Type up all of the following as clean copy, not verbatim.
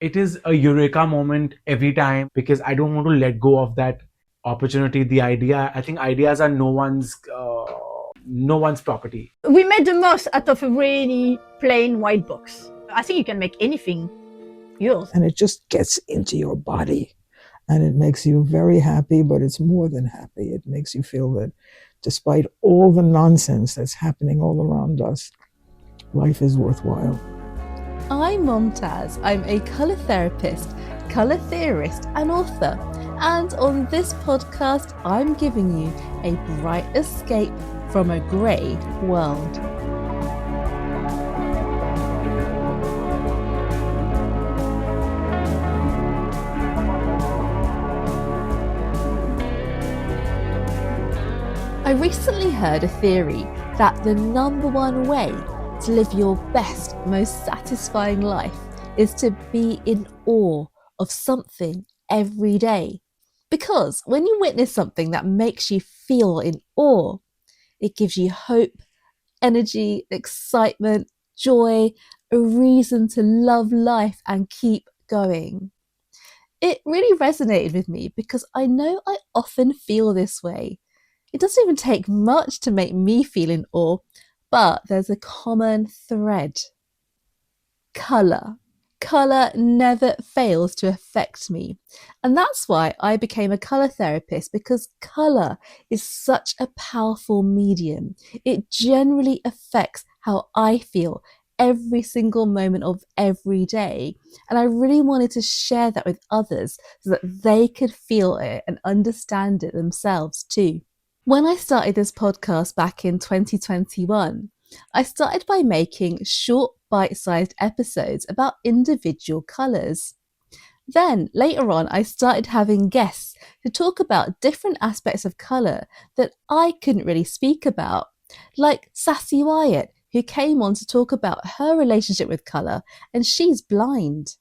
it is a eureka moment every time because I don't want to let go of that opportunity. The idea, I think ideas are no one's property. We made the most out of a really plain white box. I think you can make anything yours. And it just gets into your body and it makes you very happy, but it's more than happy. It makes you feel that despite all the nonsense that's happening all around us, life is worthwhile. I'm Momtaz. I'm a colour therapist, colour theorist and author. And on this podcast, I'm giving you a bright escape from a grey world. I recently heard a theory that the number one way to live your best, most satisfying life is to be in awe of something every day. Because when you witness something that makes you feel in awe, it gives you hope, energy, excitement, joy, a reason to love life and keep going. It really resonated with me because I know I often feel this way. It doesn't even take much to make me feel in awe, but there's a common thread. Colour. Colour never fails to affect me. And that's why I became a colour therapist, because colour is such a powerful medium. It generally affects how I feel every single moment of every day. And I really wanted to share that with others so that they could feel it and understand it themselves too. When I started this podcast back in 2021, I started by making short bite-sized episodes about individual colours. Then later on, I started having guests to talk about different aspects of colour that I couldn't really speak about, like Sassy Wyatt, who came on to talk about her relationship with colour, and she's blind.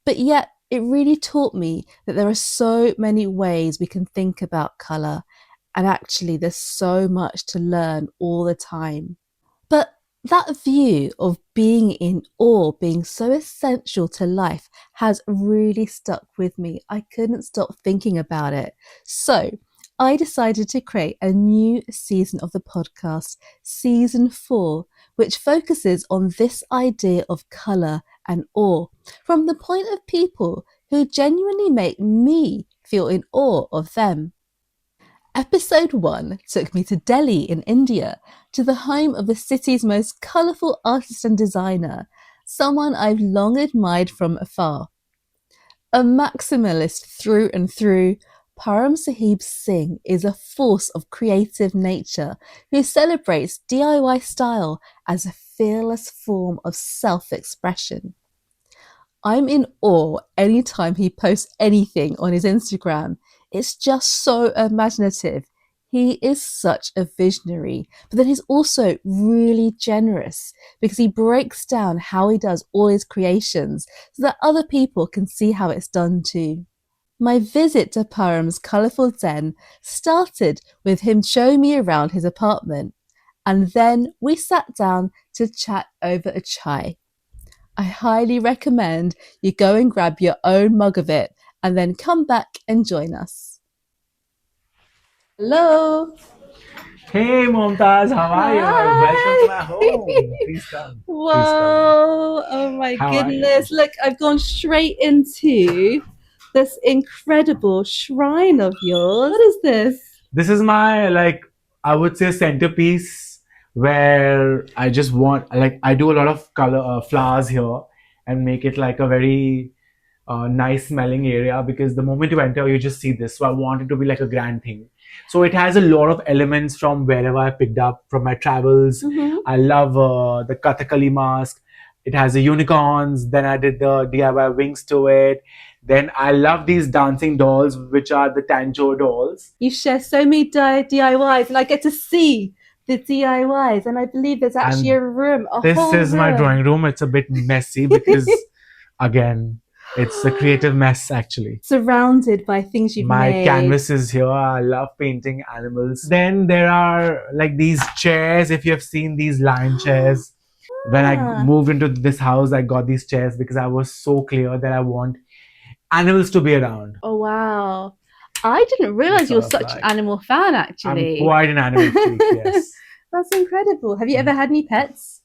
But yet, it really taught me that there are so many ways we can think about colour, and actually there's so much to learn all the time. But that view of being in awe being so essential to life has really stuck with me. I couldn't stop thinking about it. So I decided to create a new season of the podcast, season 4, which focuses on this idea of colour and awe from the point of people who genuinely make me feel in awe of them. Episode 1 took me to Delhi in India, to the home of the city's most colourful artist and designer, someone I've long admired from afar. A maximalist through and through, Param Sahib Singh is a force of creative nature who celebrates DIY style as a fearless form of self-expression. I'm in awe anytime he posts anything on his Instagram. It's just so imaginative. He is such a visionary, but then he's also really generous because he breaks down how he does all his creations so that other people can see how it's done too. My visit to Param's colourful den started with him showing me around his apartment, and then we sat down to chat over a chai. I highly recommend you go and grab your own mug of it and then come back and join us. Hello. Hey Momtaz, how are you? Welcome to my home. Please come. Whoa. Oh my goodness. Look, I've gone straight into this incredible shrine of yours. What is this? This is my, I would say, centerpiece, where I just want, I do a lot of color flowers here and make it like a very nice smelling area, because the moment you enter, you just see this. So I want it to be like a grand thing. So it has a lot of elements from wherever I picked up from my travels. Mm-hmm. I love the Kathakali mask. It has the unicorns. Then I did the DIY wings to it. Then I love these dancing dolls, which are the Tanjo dolls. You share so many DIYs, and I get to see the DIYs, and I believe there's actually a room. This is my drawing room. It's a bit messy because, again, it's a creative mess actually. Surrounded by things you've My made. canvas is here. I love painting animals. Then there are like these chairs, if you have seen these lion chairs. When I moved into this house, I got these chairs because I was so clear that I want animals to be around. Oh wow. I didn't realize you were Sort of such an like- animal fan, I'm actually. quite an animal freak, yes. That's incredible. Have you ever had any pets?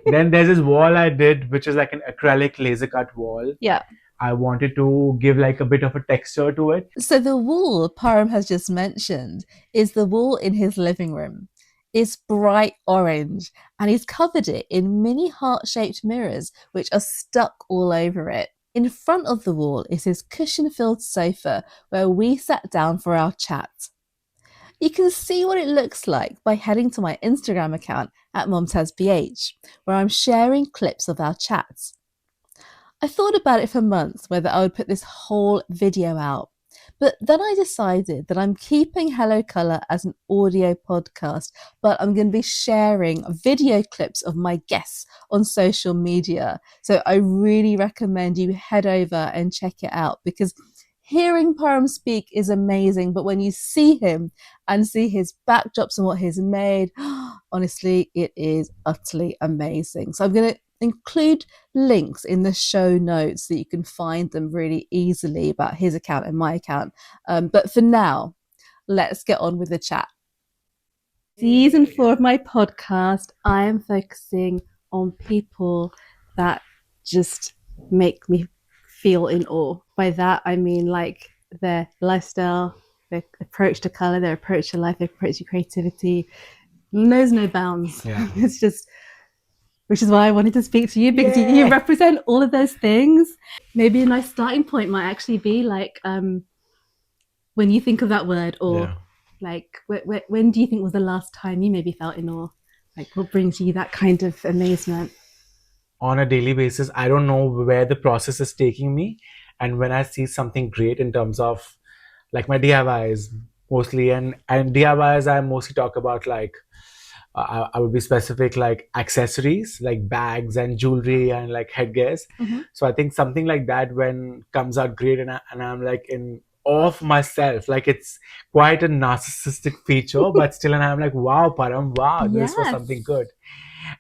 Then there's this wall I did, which is like an acrylic laser cut wall. Yeah. I wanted to give like a bit of a texture to it. So the wall Param has just mentioned is the wall in his living room. It's bright orange and he's covered it in mini heart-shaped mirrors which are stuck all over it. In front of the wall is his cushion-filled sofa where we sat down for our chat. You can see what it looks like by heading to my Instagram account at MomtazBH, where I'm sharing clips of our chats. I thought about it for months whether I would put this whole video out, but then I decided that I'm keeping Hello Colour as an audio podcast, but I'm going to be sharing video clips of my guests on social media. So I really recommend you head over and check it out, because hearing Param speak is amazing, but when you see him and see his backdrops and what he's made, honestly, it is utterly amazing. So I'm going to include links in the show notes so you can find them really easily about his account and my account. But for now, let's get on with the chat. Season 4 of my podcast, I am focusing on people that just make me feel in awe. By that, I mean like their lifestyle, their approach to colour, their approach to life, their approach to creativity knows no bounds. Yeah. It's just, which is why I wanted to speak to you, because you represent all of those things. Maybe a nice starting point might actually be like when you think of that word, or like when do you think was the last time you maybe felt in awe? Like what brings you that kind of amazement? On a daily basis, I don't know where the process is taking me. And when I see something great in terms of like my DIYs mostly, and DIYs, I mostly talk about like, I would be specific, like accessories, like bags and jewelry and like headgears. Mhm. So I think something like that when comes out great, and I'm like in awe of myself, like it's quite a narcissistic feature, but still, and I'm like, wow, Param, wow, this was Yes. something good.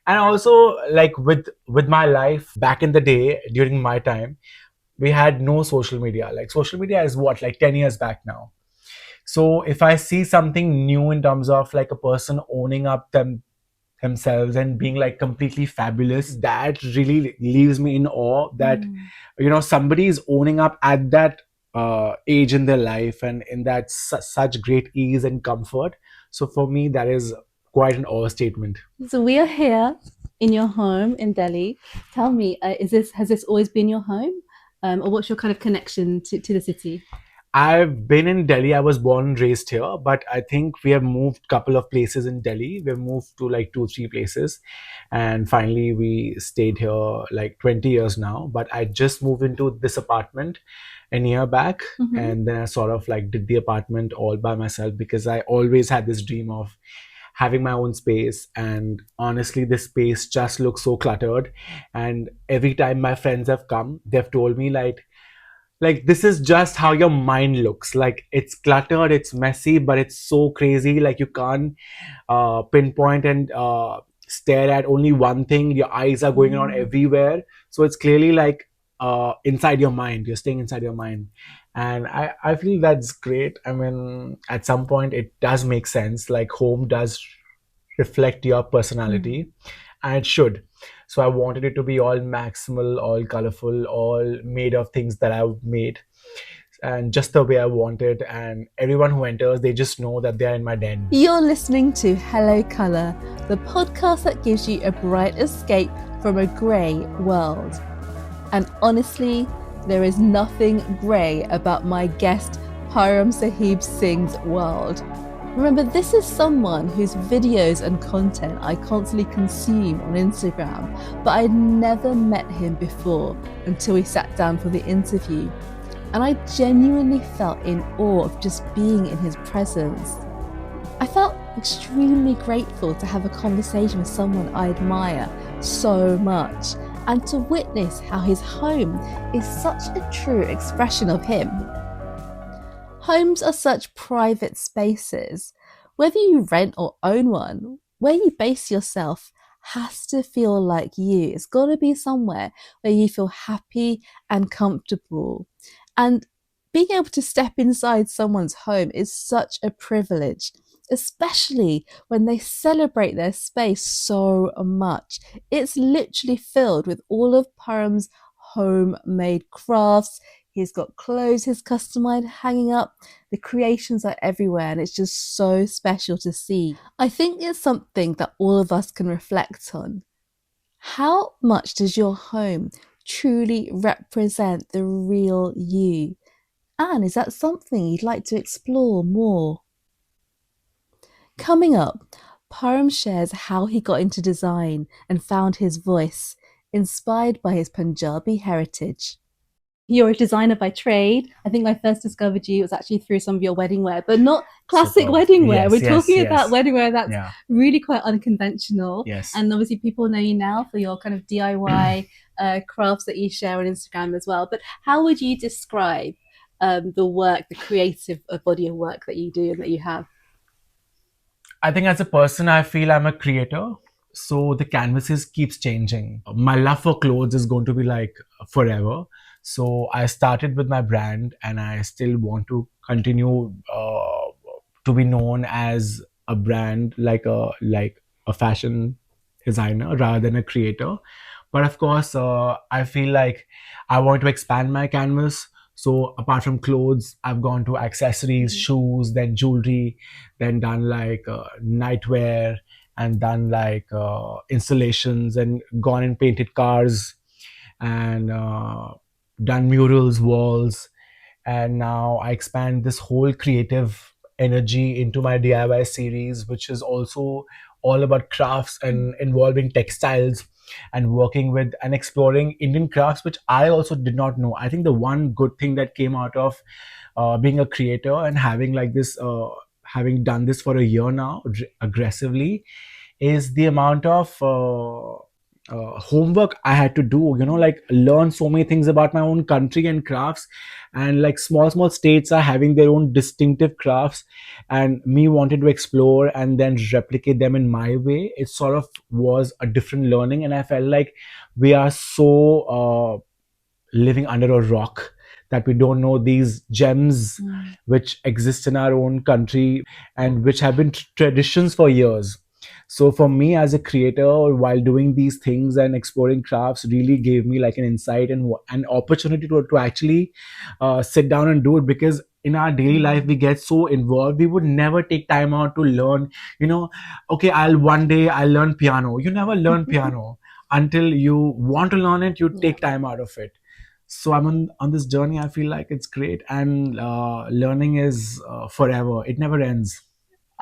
And also like with my life back in the day, during my time, we had no social media. Like social media is what, like 10 years back now. So if I see something new in terms of like a person owning up themselves and being like completely fabulous, that really leaves me in awe that, you know, somebody is owning up at that age in their life and in that such great ease and comfort. So for me, that is quite an awe statement. So we are here in your home in Delhi. Tell me, has this always been your home? Or what's your kind of connection to the city? I've been in Delhi. I was born and raised here, but I think we have moved a couple of places in Delhi. We've moved to like 2-3 places, and finally we stayed here like 20 years now. But I just moved into this apartment a year back, and then I sort of like did the apartment all by myself because I always had this dream of having my own space. And honestly, this space just looks so cluttered. And every time my friends have come, they've told me like this is just how your mind looks. Like it's cluttered, it's messy, but it's so crazy. Like you can't pinpoint and stare at only one thing. Your eyes are going around everywhere. So it's clearly like inside your mind. You're staying inside your mind. And I feel that's great. I mean, at some point it does make sense. Like home does reflect your personality, and it should. So I wanted it to be all maximal, all colorful, all made of things that I've made, and just the way I want it. And everyone who enters, they just know that they're in my den. You're listening to Hello Colour, the podcast that gives you a bright escape from a grey world. And honestly, there is nothing grey about my guest Param Sahib Singh's world. Remember, this is someone whose videos and content I constantly consume on Instagram, but I'd never met him before until we sat down for the interview. And I genuinely felt in awe of just being in his presence. I felt extremely grateful to have a conversation with someone I admire so much, and to witness how his home is such a true expression of him. Homes are such private spaces. Whether you rent or own one, where you base yourself has to feel like you. It's got to be somewhere where you feel happy and comfortable. And being able to step inside someone's home is such a privilege, especially when they celebrate their space so much. It's literally filled with all of Param's homemade crafts. He's got clothes he's customized hanging up. The creations are everywhere and it's just so special to see. I think it's something that all of us can reflect on. How much does your home truly represent the real you? And is that something you'd like to explore more? Coming up, Param shares how he got into design and found his voice, inspired by his Punjabi heritage. You're a designer by trade. I think I first discovered you was actually through some of your wedding wear, but not classic Superb. wedding wear. Yes, We're yes, talking yes. about wedding wear that's Yeah. really quite unconventional. Yes. And obviously people know you now for your kind of DIY crafts that you share on Instagram as well. But how would you describe the work, the creative body of work that you do and that you have? I think as a person, I feel I'm a creator. So the canvases keeps changing. My love for clothes is going to be like forever. So I started with my brand and I still want to continue to be known as a brand, like a fashion designer rather than a creator. But of course, I feel like I want to expand my canvas. So apart from clothes, I've gone to accessories, shoes, then jewelry, then done like nightwear, and done like installations, and gone and painted cars, and done murals, walls, and now I expand this whole creative energy into my DIY series, which is also all about crafts and involving textiles and working with and exploring Indian crafts, which I also did not know. I think the one good thing that came out of being a creator and having like this, having done this for a year now aggressively, is the amount of homework I had to do, like learn so many things about my own country and crafts. And like small states are having their own distinctive crafts, and me wanted to explore and then replicate them in my way. It sort of was a different learning, and I felt like we are so living under a rock that we don't know these gems which exist in our own country and which have been traditions for years. So for me as a creator, while doing these things and exploring crafts, really gave me like an insight and an opportunity to actually sit down and do it, because in our daily life we get so involved, we would never take time out to learn, okay, I'll learn piano. You never learn piano until you want to learn it. You take time out of it. So I'm on this journey. I feel like it's great, and learning is forever. It never ends.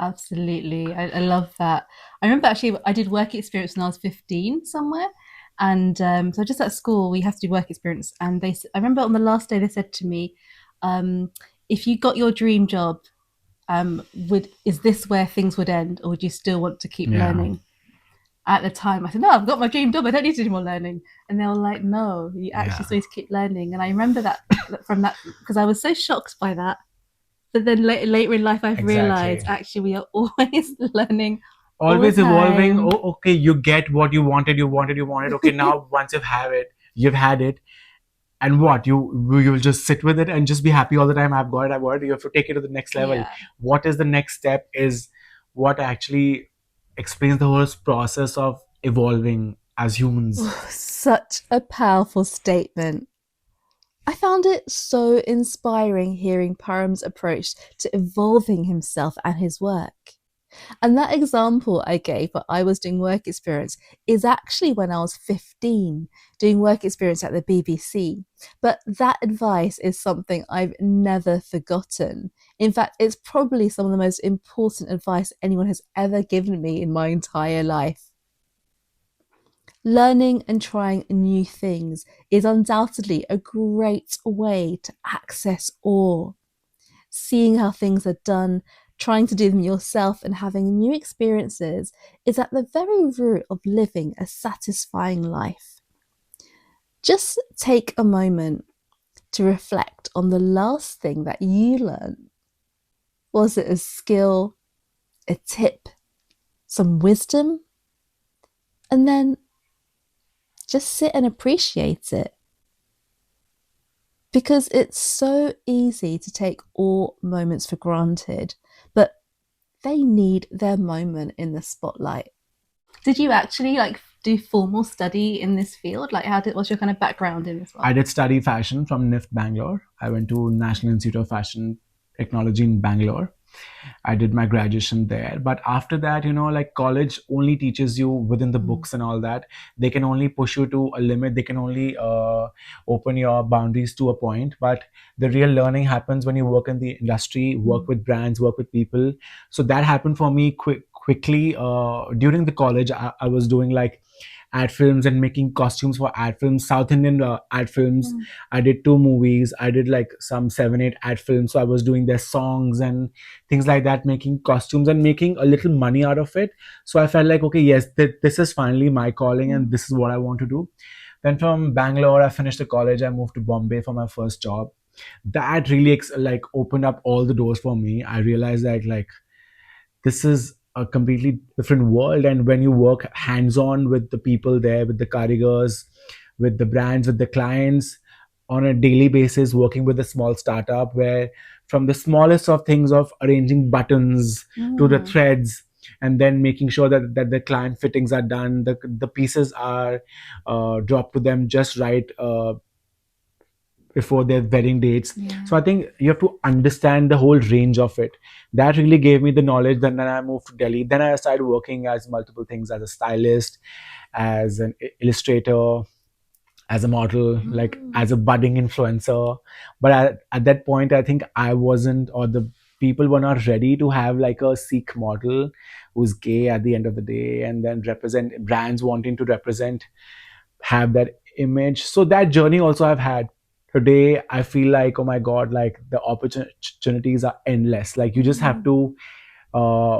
Absolutely. I love that. I remember actually I did work experience when I was 15 somewhere. And so just at school, we have to do work experience. And I remember on the last day, they said to me, if you got your dream job, is this where things would end? Or would you still want to keep learning? At the time, I said, no, I've got my dream job. I don't need to do more learning. And they were like, no, you actually still need to keep learning. And I remember that from that, because I was so shocked by that. But then later in life, I've realized actually we are always learning, always evolving. Oh, okay, you get what you wanted. Okay, now once you've had it, and what you will just sit with it and just be happy all the time. I've got it. You have to take it to the next level. Yeah. What is the next step is what actually explains the whole process of evolving as humans. Such a powerful statement. I found it so inspiring hearing Param's approach to evolving himself and his work. And that example I gave where I was doing work experience is actually when I was 15, doing work experience at the BBC. But that advice is something I've never forgotten. In fact, it's probably some of the most important advice anyone has ever given me in my entire life. Learning and trying new things is undoubtedly a great way to access awe. Seeing how things are done, trying to do them yourself, and having new experiences is at the very root of living a satisfying life. Just take a moment to reflect on the last thing that you learned. Was it a skill, a tip, some wisdom? and then just sit and appreciate it. Because it's so easy to take all moments for granted, but they need their moment in the spotlight. Did you actually like do formal study in this field? Like, what's your kind of background in this one? I did study fashion from NIFT Bangalore. I went to National Institute of Fashion Technology in Bangalore. I did my graduation there. But after that, like college only teaches you within the books and all that. They can only push you to a limit. They can only open your boundaries to a point. But the real learning happens when you work in the industry, work with brands, work with people. So that happened for me quickly. During the college, I was doing like ad films and making costumes for ad films, South Indian ad films. I did 2 movies. I did like some 7-8 ad films. So I was doing their songs and things like that, making costumes and making a little money out of it. So I felt like, okay, yes, this is finally my calling and this is what I want to do. Then from Bangalore, I finished the college. I moved to Bombay for my first job. That really like opened up all the doors for me. I realized that like this is a completely different world, and when you work hands-on with the people there, with the karigars, with the brands, with the clients on a daily basis, working with a small startup where from the smallest of things of arranging buttons to the threads and then making sure that the client fittings are done, the pieces are dropped to them just right before their wedding dates. So I think you have to understand the whole range of it. That really gave me the knowledge. Then I moved to Delhi. Then I started working as multiple things, as a stylist, as an illustrator, as a model, like as a budding influencer. But at that point, I think I wasn't, or the people were not ready to have like a Sikh model who's gay at the end of the day, and then represent brands wanting to represent, have that image. So that journey also I've had. Today I feel like, oh my god, like the opportunities are endless. Like you just have to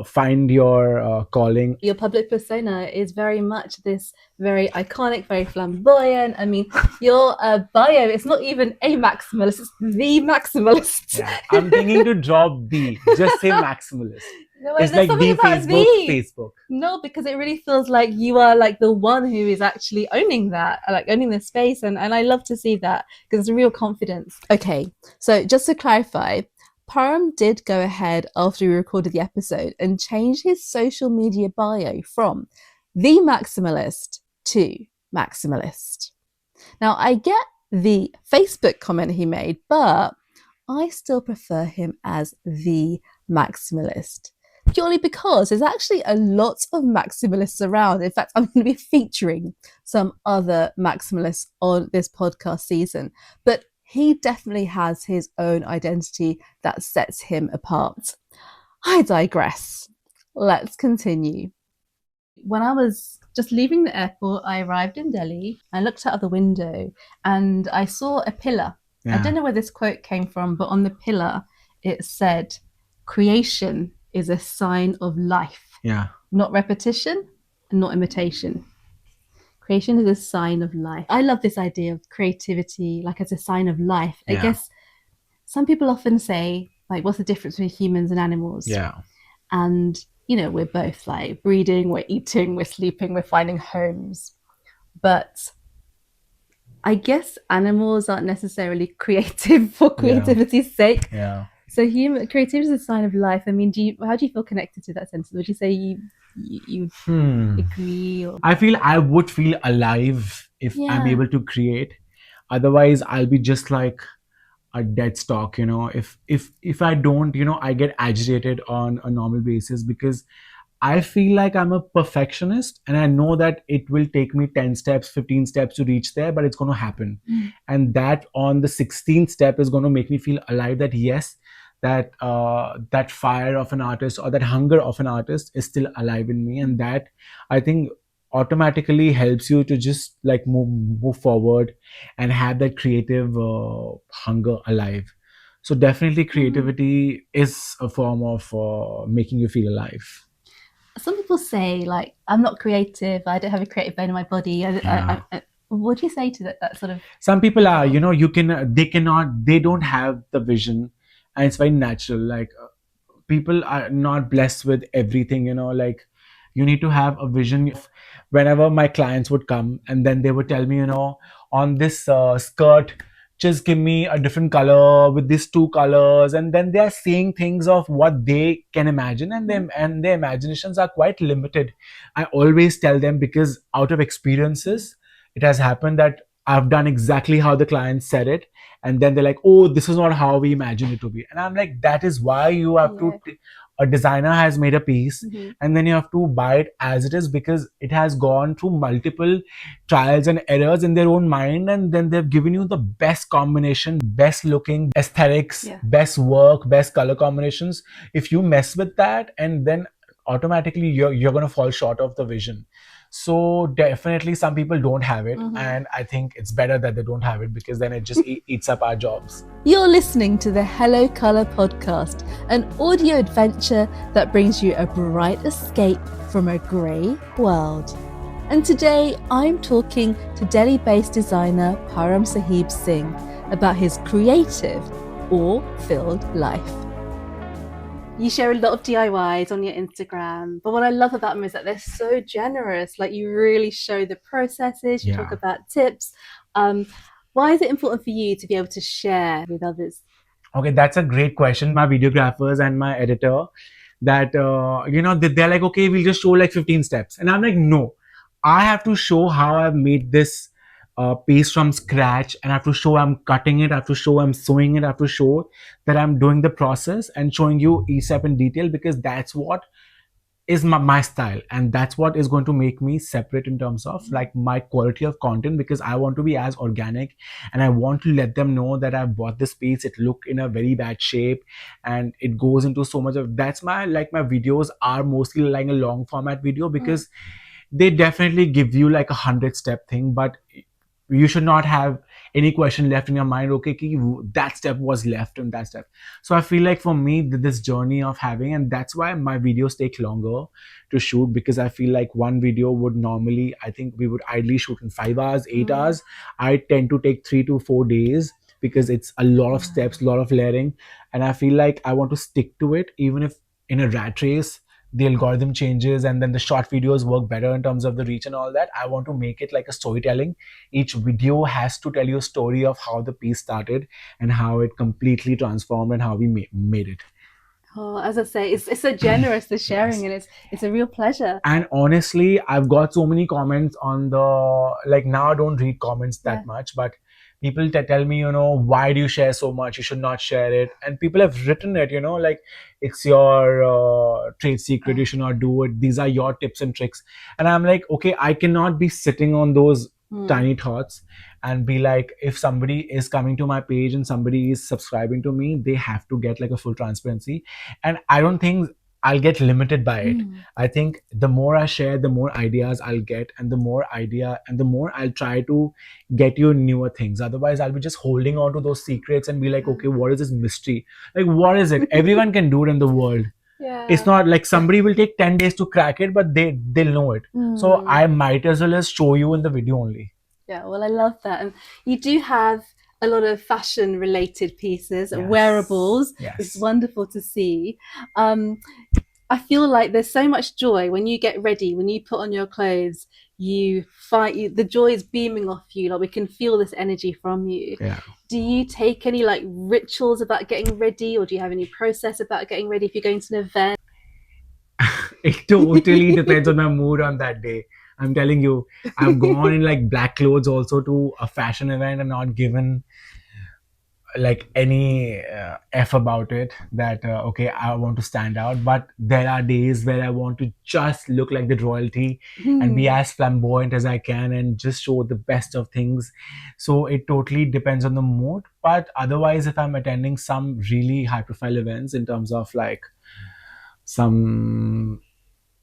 find your calling. Your public persona is very much this very iconic, very flamboyant. I mean, your bio, it's not even a maximalist, it's the maximalist. Yeah, I'm thinking to drop the, just say maximalist. No, It's like the Facebook. No, because it really feels like you are like the one who is actually owning that, like owning the space. And I love to see that because it's a real confidence. Okay, so just to clarify, Param did go ahead after we recorded the episode and change his social media bio from the maximalist to maximalist. Now, I get the Facebook comment he made, but I still prefer him as the maximalist. Purely because there's actually a lot of maximalists around. In fact, I'm going to be featuring some other maximalists on this podcast season, but he definitely has his own identity that sets him apart. I digress. Let's continue. When I was just leaving the airport, I arrived in Delhi. I looked out of the window and I saw a pillar. Yeah. I don't know where this quote came from, but on the pillar it said, "Creation is a sign of life, not repetition and not imitation. Creation is a sign of life." I love this idea of creativity, like as a sign of life. I guess some people often say, like, what's the difference between humans and animals? Yeah. And, you know, we're both like breeding, we're eating, we're sleeping, we're finding homes. But I guess animals aren't necessarily creative for creativity's sake. Yeah. So creativity is a sign of life. I mean, how do you feel connected to that sentence? Would you say you agree? Or? I feel I would feel alive if I'm able to create. Otherwise, I'll be just like a dead stock. If I don't, I get agitated on a normal basis because I feel like I'm a perfectionist and I know that it will take me 10 steps, 15 steps to reach there, but it's going to happen. And that on the 16th step is going to make me feel alive, that yes, that that fire of an artist or that hunger of an artist is still alive in me. And that, I think, automatically helps you to just like move forward and have that creative hunger alive. So definitely creativity is a form of making you feel alive. Some people say, like, I'm not creative, I don't have a creative bone in my body. What do you say to that sort of? Some people are, they don't have the vision, and it's very natural. Like people are not blessed with everything, like you need to have a vision. Whenever my clients would come and then they would tell me, on this skirt, just give me a different color with these two colors, and then they are seeing things of what they can imagine, and them and their imaginations are quite limited. I always tell them, because out of experiences, it has happened that I've done exactly how the client said it, and then they're like, oh, this is not how we imagined it to be. And I'm like, that is why you have to a designer has made a piece, and then you have to buy it as it is, because it has gone through multiple trials and errors in their own mind, and then they've given you the best combination, best looking aesthetics, best work, best color combinations. If you mess with that, and then automatically you're going to fall short of the vision. So definitely some people don't have it, and I think it's better that they don't have it, because then it just eats up our jobs. You're listening to the Hello Colour podcast, an audio adventure that brings you a bright escape from a grey world. And today I'm talking to Delhi-based designer Param Sahib Singh about his creative, awe-filled life. You share a lot of DIYs on your Instagram, but what I love about them is that they're so generous. Like, you really show the processes, you talk about tips. Why is it important for you to be able to share with others? Okay, that's a great question. My videographers and my editor, that they're like, okay, we'll just show like 15 steps, and I'm like, no, I have to show how I've made this piece from scratch, and I have to show I'm cutting it, I have to show I'm sewing it, I have to show that I'm doing the process and showing you each step in detail, because that's what is my style, and that's what is going to make me separate in terms of like my quality of content, because I want to be as organic, and I want to let them know that I've bought this piece, it looked in a very bad shape, and it goes into so much of that's my my videos are mostly like a long format video, because they definitely give you like 100-step thing, but you should not have any question left in your mind, okay, that step was left and that step. So I feel like for me, this journey of having, and that's why my videos take longer to shoot, because I feel like one video would normally, I think we would ideally shoot in 5 hours, 8 hours. I tend to take 3 to 4 days, because it's a lot of steps, a lot of layering, and I feel like I want to stick to it, even if in a rat race the algorithm changes and then the short videos work better in terms of the reach and all that. I want to make it like a storytelling. Each video has to tell you a story of how the piece started and how it completely transformed and how we made it. Oh, as I say, it's so generous, the sharing, and it's a real pleasure. And honestly, I've got so many comments on the, like, now I don't read comments that much, but people tell me, why do you share so much? You should not share it. And people have written it, like, it's your trade secret, you should not do it. These are your tips and tricks. And I'm like, okay, I cannot be sitting on those tiny thoughts and be like, if somebody is coming to my page and somebody is subscribing to me, they have to get like a full transparency. And I don't think I'll get limited by it. I think the more I share, the more ideas I'll get, and the more I'll try to get you newer things. Otherwise, I'll be just holding on to those secrets and be like, okay, what is this mystery? Like, what is it? Everyone can do it in the world. It's not like somebody will take 10 days to crack it, but they'll know it. So I might as well just show you in the video only. Yeah, well, I love that. And you do have a lot of fashion related pieces, wearables. It's wonderful to see. I feel like there's so much joy when you get ready, when you put on your clothes, the joy is beaming off you. Like, we can feel this energy from you. Do you take any like rituals about getting ready, or do you have any process about getting ready if you're going to an event? It totally depends on my mood on that day. I'm telling you, I've gone in like black clothes also to a fashion event and not given like any F about it, that okay, I want to stand out. But there are days where I want to just look like the royalty and be as flamboyant as I can and just show the best of things. So it totally depends on the mood. But otherwise, if I'm attending some really high profile events in terms of like some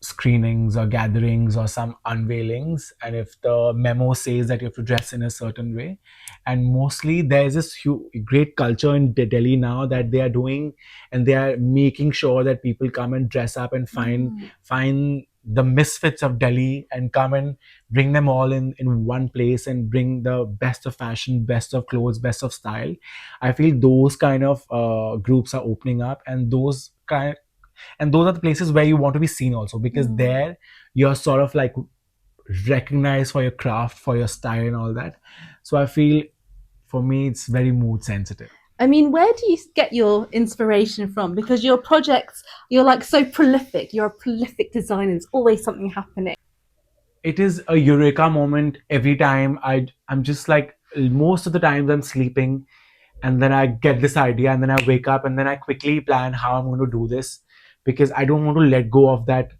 screenings or gatherings or some unveilings, and if the memo says that you have to dress in a certain way, and mostly there's this great culture in Delhi now that they are doing, and they are making sure that people come and dress up and find the misfits of Delhi and come and bring them all in one place and bring the best of fashion, best of clothes, best of style. I feel those kind of groups are opening up, and those And those are the places where you want to be seen also, because there you're sort of like recognized for your craft, for your style and all that. So I feel for me it's very mood sensitive. I mean, where do you get your inspiration from? Because your projects, you're like so prolific. You're a prolific designer. There's always something happening. It is a eureka moment every time. I'm just like, most of the times I'm sleeping and then I get this idea and then I wake up and then I quickly plan how I'm going to do this, because I don't want to let go of that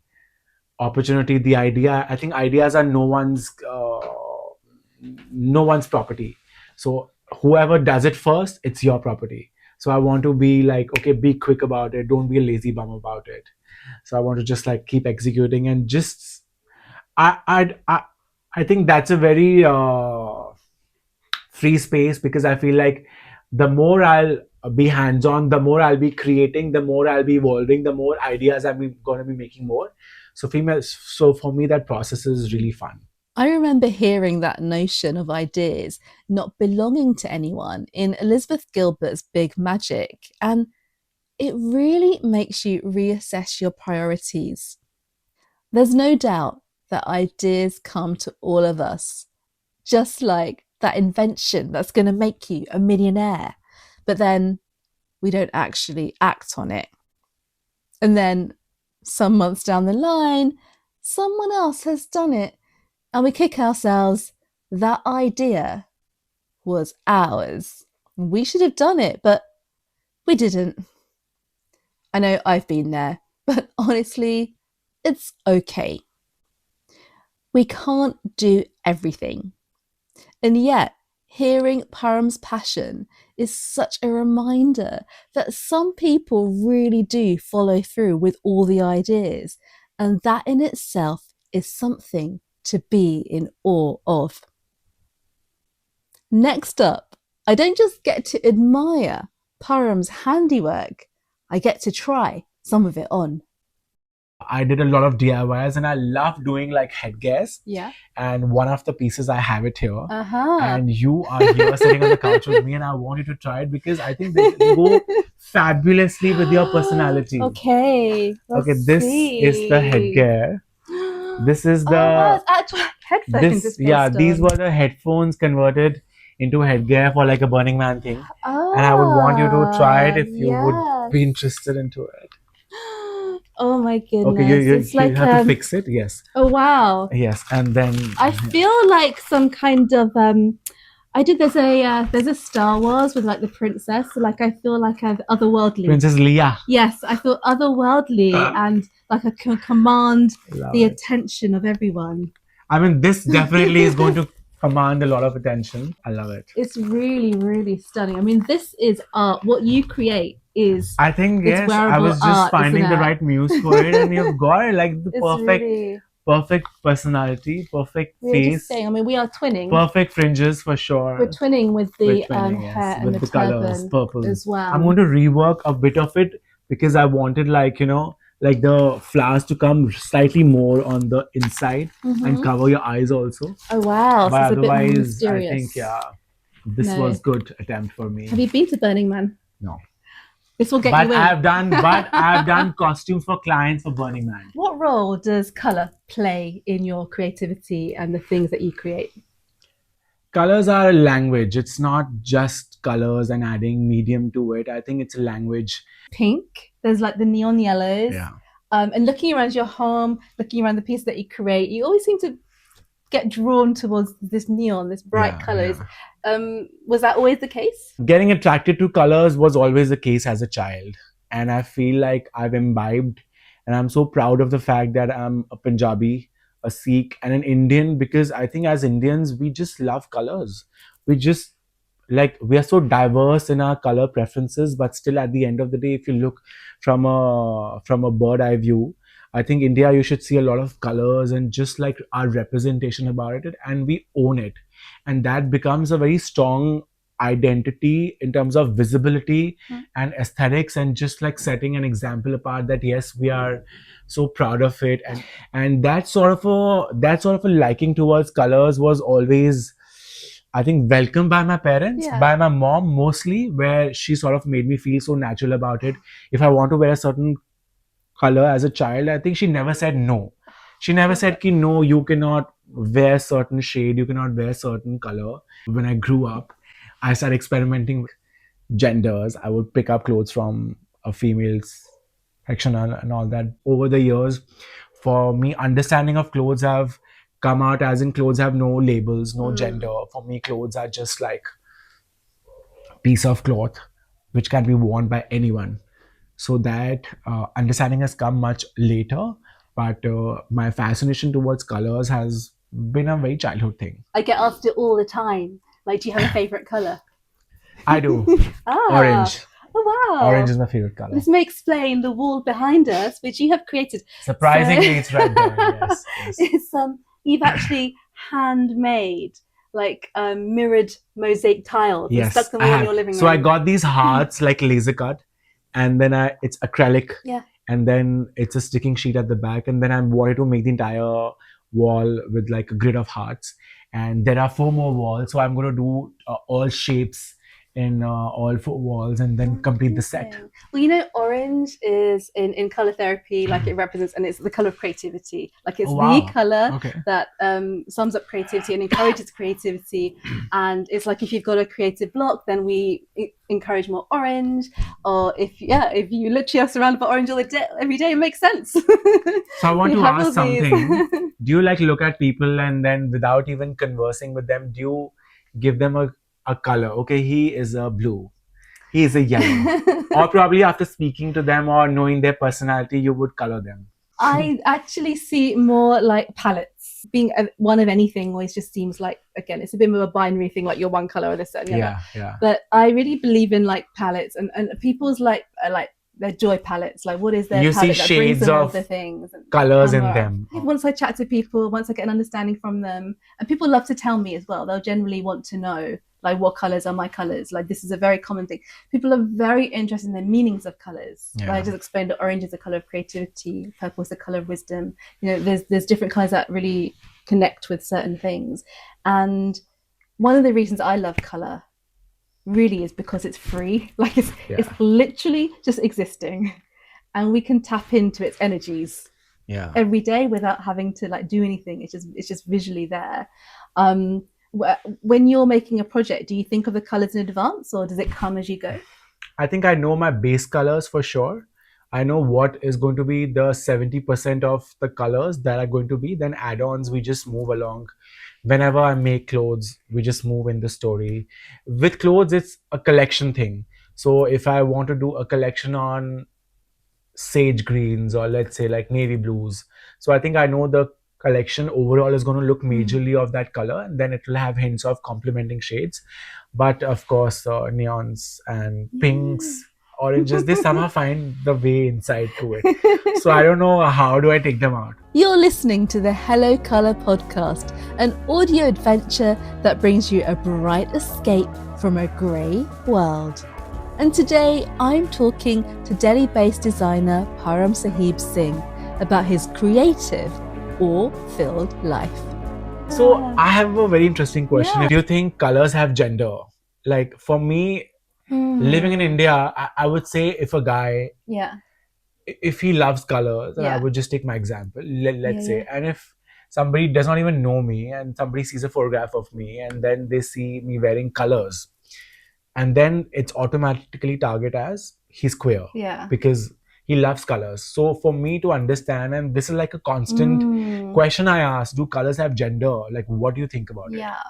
opportunity, the idea. I think ideas are no one's property. So whoever does it first, it's your property. So I want to be like, okay, be quick about it. Don't be a lazy bum about it. So I want to just like keep executing and just I think that's a very free space, because I feel like the more I'll be hands-on, the more I'll be creating, the more I'll be evolving, the more ideas I'm going to be making more. So for me, that process is really fun. I remember hearing that notion of ideas not belonging to anyone in Elizabeth Gilbert's Big Magic, and it really makes you reassess your priorities. There's no doubt that ideas come to all of us, just like that invention that's going to make you a millionaire, but then we don't actually act on it. And then some months down the line, someone else has done it, and we kick ourselves. That idea was ours. We should have done it, but we didn't. I know I've been there, but honestly, it's okay. We can't do everything. And yet, hearing Param's passion is such a reminder that some people really do follow through with all the ideas, and that in itself is something to be in awe of. Next up, I don't just get to admire Param's handiwork, I get to try some of it on. I did a lot of DIYs and I love doing like headgears. Yeah. And one of the pieces, I have it here. Uh-huh. And you are here sitting on the couch with me, and I want you to try it because I think they go fabulously with your personality. Okay. Okay, this is the headgear. This is the wow, it's actual headphones. these were the headphones converted into headgear for like a Burning Man thing. And I would want you to try it if you would be interested into it. Oh my goodness. Okay, you it's like have to fix it. Yes. Oh wow. Yes, and then I feel like some kind of there's a Star Wars with like the princess, so like I feel like I've otherworldly. Princess Leia. Yes, I feel otherworldly and like I can command the attention of everyone. I mean, this definitely is going to command a lot of attention. I love it. It's really, really stunning. I mean, this is art. What you create is. I think yes. I was just finding the right muse for it, and you've got like the perfect personality, perfect face. Just saying, I mean, we are twinning. Perfect fringes for sure. We're twinning with the hair and the colors, purple as well. I'm going to rework a bit of it because I wanted like like the flowers to come slightly more on the inside and cover your eyes also. Oh wow! But so otherwise, I think this was good attempt for me. Have you been to Burning Man? No. This will get you in. I've done costumes for clients for Burning Man. What role does color play in your creativity and the things that you create? Colors are a language. It's not just colors and adding medium to it. I think it's a language. Pink. There's like the neon yellows. Yeah. And looking around your home, looking around the piece that you create, you always seem to get drawn towards this neon, this bright colors. Was that always the case? Getting attracted to colors was always the case as a child. And I feel like I've imbibed, and I'm so proud of the fact that I'm a Punjabi, a Sikh, and an Indian, because I think as Indians, we just love colors. We just like, we are so diverse in our color preferences, but still at the end of the day, if you look from a bird eye view, I think India, you should see a lot of colors and just like our representation about it, and we own it. And that becomes a very strong identity in terms of visibility and aesthetics, and just like setting an example apart that yes, we are so proud of it. And that sort of a liking towards colors was always, I think, welcomed by my parents, by my mom mostly, where she sort of made me feel so natural about it. If I want to wear a certain color as a child, I think she never said no. She never said ki no, you cannot wear certain shade, you cannot wear certain color. When I grew up, I started experimenting with genders. I would pick up clothes from a female's section and all that. Over the years, for me, understanding of clothes have come out as in clothes have no labels, no gender. For me, clothes are just like a piece of cloth which can be worn by anyone. So that understanding has come much later, but my fascination towards colors has been a very childhood thing. I get asked it all the time. Like, do you have a favorite color? I do. Ah, Orange. Oh wow! Orange is my favorite color. This may explain the wall behind us, which you have created. Surprisingly, So- it's right there. Yes. It's you've actually handmade like mirrored mosaic tiles. You Yes, stuck them I all in have. your living room. So I got these hearts like laser cut, and then it's acrylic, Yeah. and then it's a sticking sheet at the back, and then I wanted to make the entire wall with like a grid of hearts, and there are 4 more walls, so I'm going to do all shapes in all 4 walls, and then complete the set. Amazing. Well, you know, orange is in color therapy, like it represents, and it's the color of creativity. Like it's Oh, wow. the color Okay. that sums up creativity and encourages creativity. And it's like if you've got a creative block, then we encourage more orange. Or if you literally are surrounded by orange all the day, every day, it makes sense. So I want You to have all ask something. these. Do you like look at people and then without even conversing with them, do you give them a color? Okay, he is a blue. He is a yellow. Or probably after speaking to them or knowing their personality, you would color them. I actually see more like palettes. Being one of anything always just seems like, again, it's a bit of a binary thing, like you're one color or this and the other. Yeah. But I really believe in like palettes and people's like their joy palettes. Like, what is their You see palette that brings shades them all of the things, and colors in camera. them. Once I chat to people, once I get an understanding from them, and people love to tell me as well. They'll generally want to know like what colors are my colors. Like this is a very common thing. People are very interested in the meanings of colors. Yeah. Like I just explained that orange is the color of creativity, purple is the color of wisdom. You know, there's different colors that really connect with certain things. And one of the reasons I love color really is because it's free. Like it's literally just existing, and we can tap into its energies every day without having to like do anything. It's just visually there. When you're making a project, do you think of the colors in advance, or does it come as you go? I think I know my base colors for sure. I know what is going to be the 70% of the colors that are going to be. Then add-ons, we just move along. Whenever I make clothes, we just move in the story. With clothes, it's a collection thing. So if I want to do a collection on sage greens or let's say like navy blues, so I think I know the collection overall is going to look majorly of that color, and then it will have hints of complementing shades. But of course, neons and pinks, oranges, they somehow find the way inside to it. So I don't know how do I take them out. You're listening to the Hello Colour podcast, an audio adventure that brings you a bright escape from a grey world. And today I'm talking to Delhi-based designer Param Sahib Singh about his creative or filled life. So I have a very interesting question. Do you think colors have gender? Like for me, living in India, I would say if a guy, if he loves colors, and I would just take my example, let's say, and if somebody does not even know me and somebody sees a photograph of me and then they see me wearing colors, and then it's automatically targeted as he's queer because he loves colors. So for me to understand, and this is like a constant question I ask, do colors have gender? Like, what do you think about it? Yeah,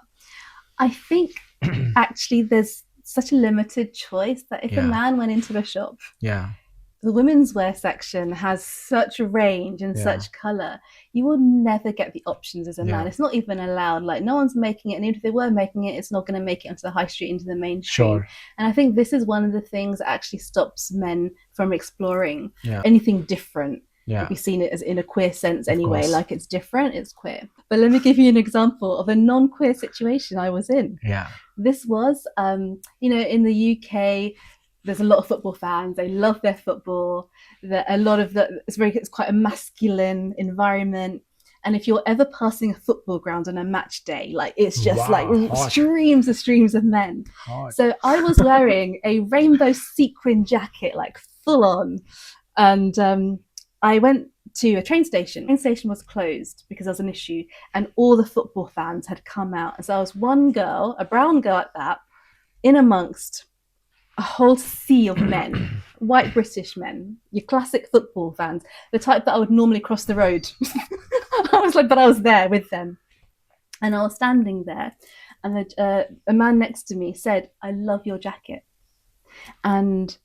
I think actually there's such a limited choice that if a man went into a shop, the women's wear section has such a range and such color, you will never get the options as a man. It's not even allowed. Like no one's making it, and even if they were making it, it's not going to make it onto the high street, into the mainstream. And I think this is one of the things that actually stops men from exploring anything different. Be seen it as in a queer sense anyway, like it's different, it's queer. But let me give you an example of a non-queer situation I was in. This was in the UK, there's a lot of football fans. They love their football. It's quite a masculine environment. And if you're ever passing a football ground on a match day, like it's just streams and streams of men. So I was wearing a rainbow sequin jacket, like full on, and I went to a train station. The train station was closed because there was an issue, and all the football fans had come out. And so I was one girl, a brown girl at that, in amongst a whole sea of men, white British men, your classic football fans, the type that I would normally cross the road. I was like, but I was there with them. And I was standing there, and a man next to me said, "I love your jacket." And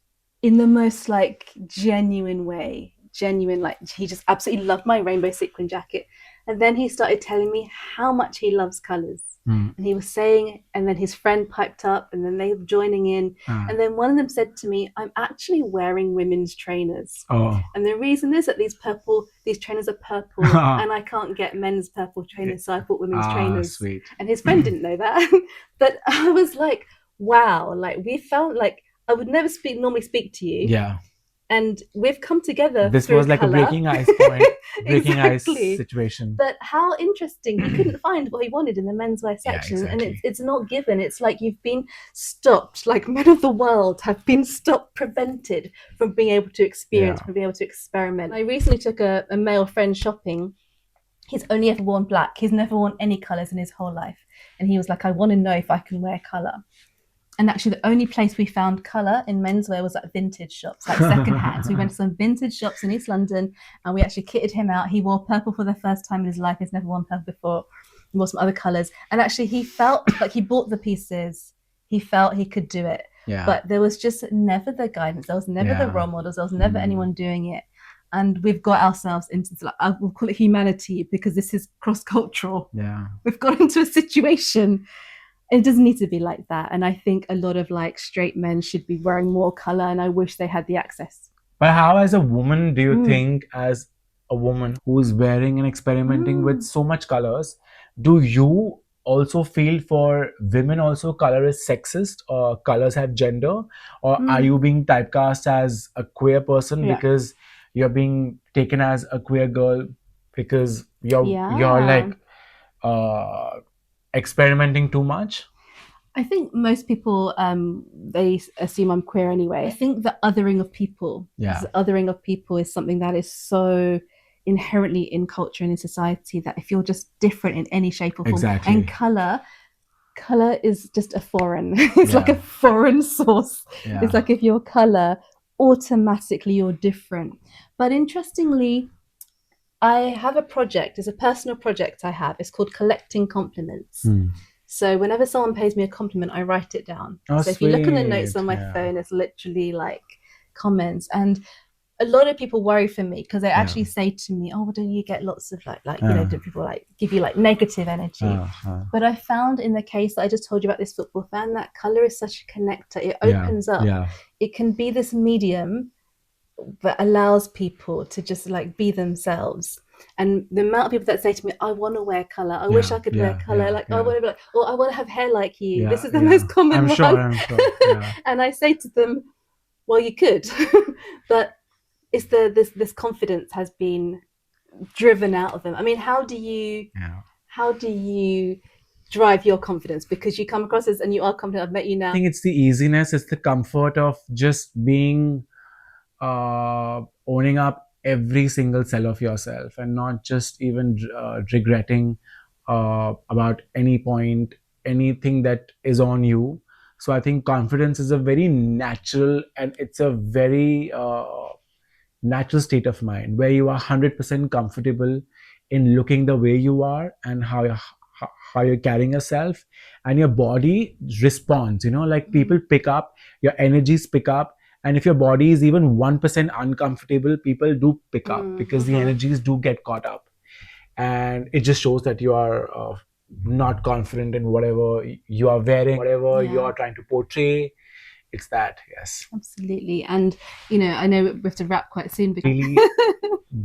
in the most like genuine way, like he just absolutely loved my rainbow sequin jacket. And then he started telling me how much he loves colours. And he was saying, and then his friend piped up, and then they were joining in. And then one of them said to me, "I'm actually wearing women's trainers. And the reason is that these trainers are purple, and I can't get men's purple trainers, so I bought women's trainers." Sweet. And his friend didn't know that. But I was like, wow, like we found like I would never normally speak to you. Yeah. And we've come together. This was like colour. a breaking ice point, breaking Exactly. ice situation. But how interesting. He couldn't find what he wanted in the menswear section. Yeah, exactly. And it's not given. It's like you've been stopped, like men of the world have been stopped, prevented from being able to experience, from being able to experiment. I recently took a male friend shopping. He's only ever worn black. He's never worn any colours in his whole life. And he was like, "I want to know if I can wear colour." And actually the only place we found colour in menswear was at vintage shops, like secondhand. So we went to some vintage shops in East London, and we actually kitted him out. He wore purple for the first time in his life. He's never worn purple before. He wore some other colours. And actually he felt like he bought the pieces. He felt he could do it. Yeah. But there was just never the guidance. There was never the role models. There was never anyone doing it. And we've got ourselves into, like, I will call it humanity, because this is cross-cultural. Yeah. We've got into a situation. It doesn't need to be like that. And I think a lot of like straight men should be wearing more colour, and I wish they had the access. But how, as a woman, do you think, as a woman who is wearing and experimenting with so much colours, do you also feel for women also colour is sexist, or colours have gender? Or are you being typecast as a queer person because you're being taken as a queer girl because you're like experimenting too much? I think most people they assume I'm queer anyway. I think the othering of people, is something that is so inherently in culture and in society, that if you're just different in any shape or form, and colour is just a foreign. It's like a foreign source. It's like if you're colour, automatically you're different. But interestingly, I have a project. It's a personal project I have. It's called Collecting Compliments. So whenever someone pays me a compliment, I write it down. So if you look on the notes on my phone, it's literally like comments. And a lot of people worry for me because they actually say to me, "Oh, well, don't you get lots of do people like give you like negative energy?" But I found in the case that I just told you about this football fan, that colour is such a connector. It opens up. It can be this medium that allows people to just like be themselves. And the amount of people that say to me, "I want to wear colour. I wish I could wear colour. I want to be like, oh, I want to have hair like you." This is the most common one. I'm sure. And I say to them, "Well, you could," but it's this confidence has been driven out of them. I mean, how do you drive your confidence? Because you come across as, and you are confident. I've met you now. I think it's the easiness. It's the comfort of just being owning up every single cell of yourself, and not just even regretting about anything that is on you. So I think confidence is a very natural, and it's a very natural state of mind where you are 100% comfortable in looking the way you are and how you're carrying yourself, and your body responds, like people pick up, your energies pick up. And if your body is even 1% uncomfortable, people do pick up because the energies do get caught up. And it just shows that you are not confident in whatever you are wearing, whatever you are trying to portray. It's that, yes. Absolutely. And, I know we have to wrap quite soon. Because really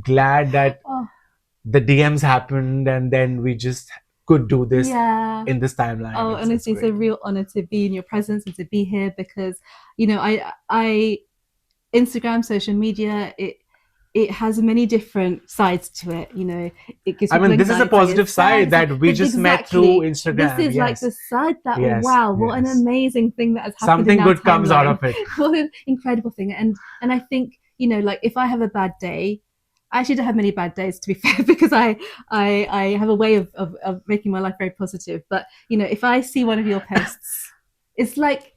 glad that the DMs happened, and then we just could do this in this timeline. Oh, honestly, it's a real honor to be in your presence and to be here, because I Instagram, social media, it has many different sides to it. It gives. This is a positive side that we just met through Instagram. This is like the side that what an amazing thing that has happened. Something good comes out of it. What an incredible thing. And I think, like if I have a bad day, I actually don't have many bad days, to be fair, because I have a way of making my life very positive. But you know, if I see one of your posts, it's like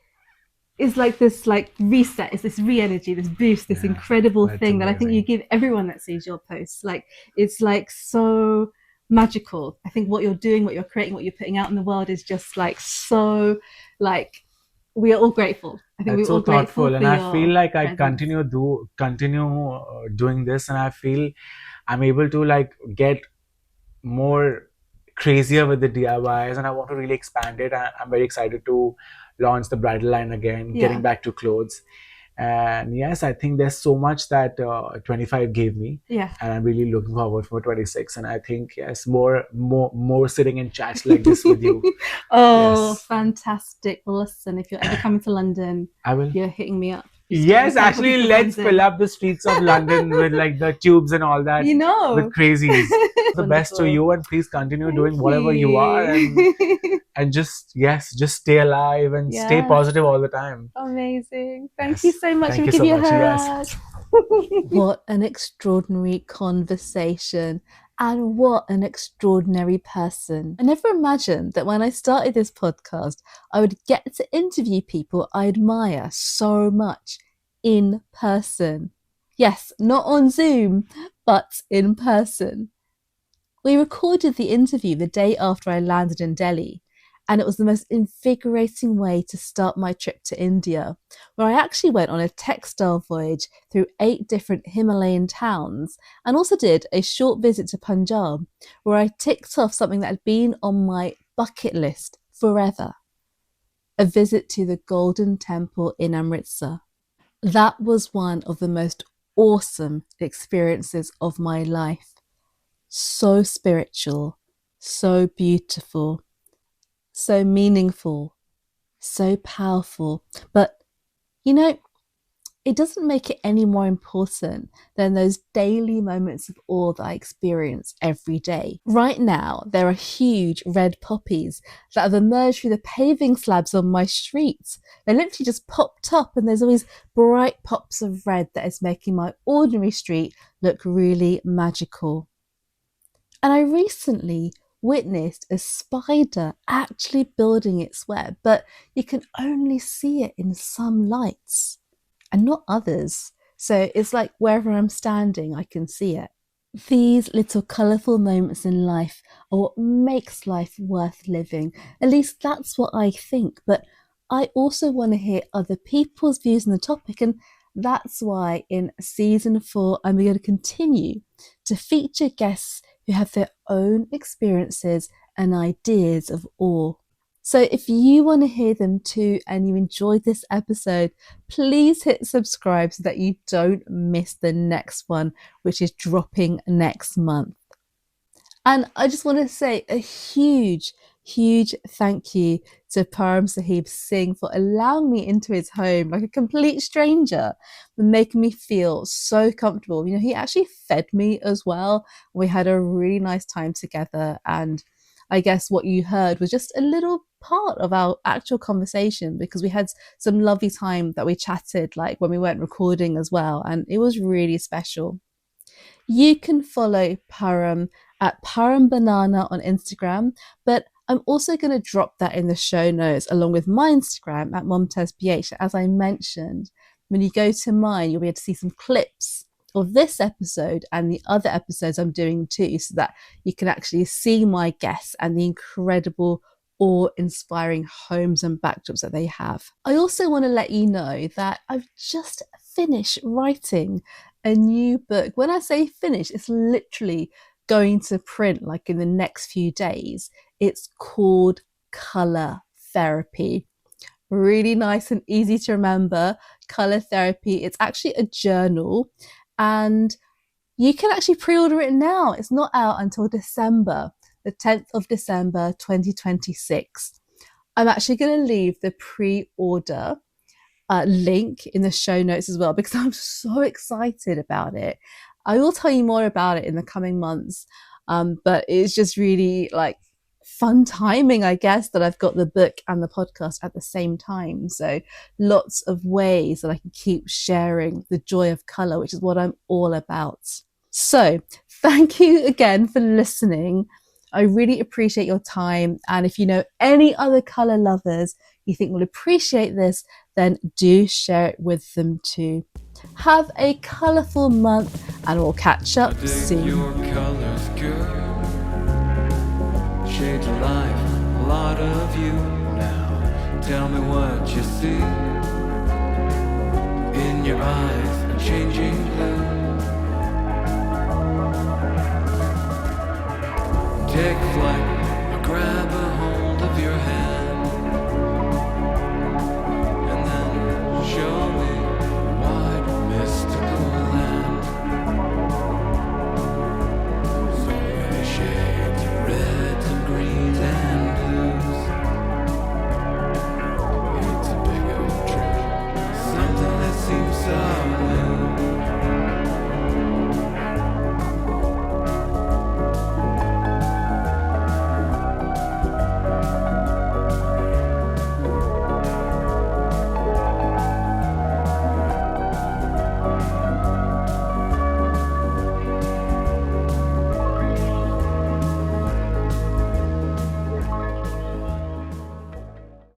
this like reset, it's this re-energy, this boost, this incredible thing that I think you give everyone that sees your posts. Like it's like so magical. I think what you're doing, what you're creating, what you're putting out in the world is just like so like we are all grateful. I think That's we're all so thoughtful, grateful and for I feel your like I presence. continue doing this, and I feel I'm able to like get more crazier with the DIYs, and I want to really expand it. I'm very excited to launch the bridal line again, getting back to clothes. And yes, I think there's so much that 25 gave me, Yeah. and I'm really looking forward for 26. And I think yes, more sitting in chats like this with you. Oh, Yes. fantastic. Well, listen, if you're ever coming to London, I will. you're hitting me up. Yes, actually, let's fill up the streets of London with like the tubes and all that. You know, with crazies. The best to Wonderful. you, and please continue Thank doing whatever you are, and just stay alive and stay Yes. positive all the time. Amazing. Thank Yes. you so much. Thank We'll you give so you a much. hug. Yes. What an extraordinary conversation, and what an extraordinary person. I never imagined that when I started this podcast, I would get to interview people I admire so much in person. Yes, not on Zoom, but in person. We recorded the interview the day after I landed in Delhi, and it was the most invigorating way to start my trip to India, where I actually went on a textile voyage through 8 different Himalayan towns, and also did a short visit to Punjab, where I ticked off something that had been on my bucket list forever: a visit to the Golden Temple in Amritsar. That was one of the most awesome experiences of my life. So spiritual, so beautiful, so meaningful, so powerful. But, you know, it doesn't make it any more important than those daily moments of awe that I experience every day. Right now, there are huge red poppies that have emerged through the paving slabs on my streets. They literally just popped up, and there's always bright pops of red that is making my ordinary street look really magical. And I recently witnessed a spider actually building its web, but you can only see it in some lights and not others. So it's like wherever I'm standing, I can see it. These little colourful moments in life are what makes life worth living. At least that's what I think. But I also want to hear other people's views on the topic, and that's why in season 4, I'm going to continue to feature guests who have their own experiences and ideas of awe. So if you want to hear them too and you enjoyed this episode, please hit subscribe so that you don't miss the next one, which is dropping next month. And I just want to say a huge thank you to Param Sahib Singh for allowing me into his home like a complete stranger and making me feel so comfortable. You know, he actually fed me as well. We had a really nice time together, and I guess what you heard was just a little part of our actual conversation, because we had some lovely time that we chatted like when we weren't recording as well, and it was really special. You can follow Param at Param Banana on Instagram, but I'm also going to drop that in the show notes along with my Instagram at Momtaz BH. As I mentioned, when you go to mine, you'll be able to see some clips of this episode and the other episodes I'm doing too, so that you can actually see my guests and the incredible awe-inspiring homes and backdrops that they have. I also want to let you know that I've just finished writing a new book. When I say finish, it's literally going to print like in the next few days. It's called Colour Therapy. Really nice and easy to remember. Colour Therapy. It's actually a journal, and you can actually pre-order it now. It's not out until December, the 10th of December 2026. I'm actually going to leave the pre-order link in the show notes as well, because I'm so excited about it. I will tell you more about it in the coming months, but it's just really like fun timing, I guess, that I've got the book and the podcast at the same time. So lots of ways that I can keep sharing the joy of colour, which is what I'm all about. So, thank you again for listening. I really appreciate your time. And if you know any other colour lovers you think will appreciate this, then do share it with them too. Have a colourful month, and we'll catch up soon. Your color's good. Shades of life, a lot of you now. Tell me what you see in your eyes, a changing blue. Take flight.